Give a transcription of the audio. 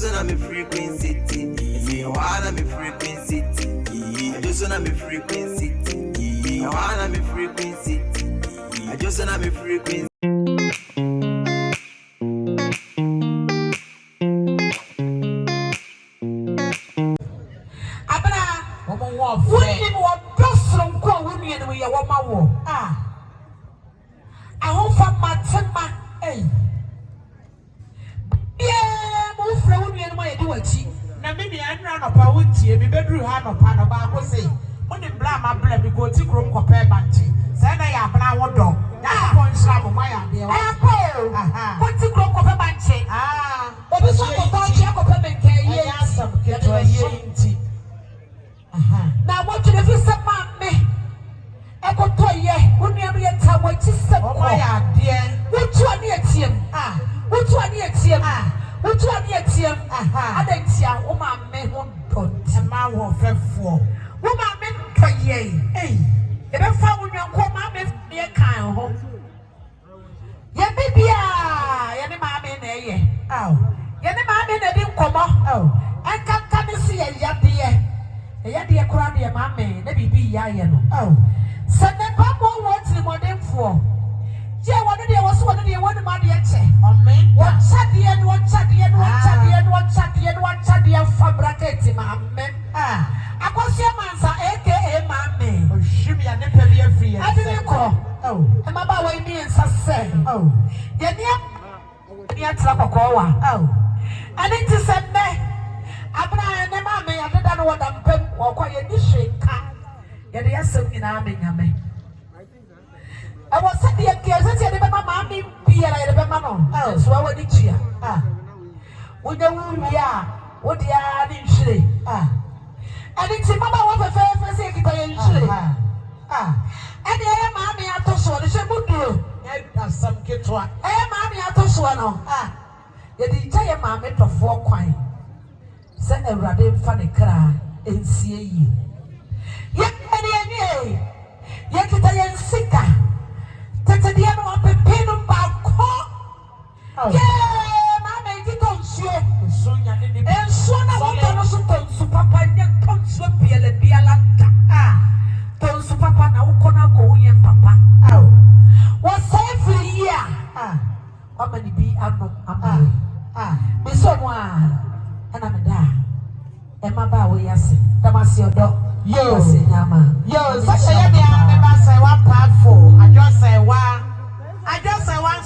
just on my frequency. Me wanna me frequency. I just on my frequency. I wanna me frequency. I just on my frequency. I hope for my temper, eh? Yeah, move from me and my do it. Now, maybe I ran up a winter, be bedroom hand of Panama, say, when the blama blame me go to room compare banty. Send I have now one dog. That's one slab of my idea. What's the clock of a banty? But this one about check of a man, yes, some get to a year. Now, what do you say, mammy? I got to ye, when you be a tower, what you said, oh my dear. Which one yet him? Which one yet him? Which one yet him? I don't see a woman may want to my warfare for. Woman men can ye, eh? If I found your woman, be a kind of home. Ye baby, any mammy, eh? Oh, any mammy, they didn't come up. Oh, I can't see a yadia. A yadia crowd, your mammy, maybe be yano. Oh. Send them back one word to the modern for. Yeah, one of the was one of the one money at Amen. What chatty and what chatty and what chatty and what chatty and what chatty and fabricate, Amen. I was your man's aka Mammy. Oh, shimmy and nipple free. I didn't call. Oh, and my boy me and say. Oh, yeah, near Trapacoa. Oh, and it is a me. Abraham and Mammy, I don't know what I'm paying or quiet this shake. Yeah, they are something I'm in. I was at the occasion, I remember Mammy, Pierre, I remember. Oh, so I went here. What the wound we are, what they are in Chile. And it's a mama of a fair secretary in Chile. And I am Mammy at the soil, she would do. That's some kid to her. I am Mammy at the soil. The entire mammy of 4 coin. Send a rather funny cry and see you. Yet, Italian sicker. That's a dear of a pen of balcony. Yeah, mamma, you don't see it. And soon I want to know to Papa and Tom Swap Piala Bialanta. Don't so Papa now gonna go in Papa. What's every year? How many be be someone and I'm a da. And my bow, yes, that was your dog. Yo, such a young man, I say one part for. I just say one. I just say one.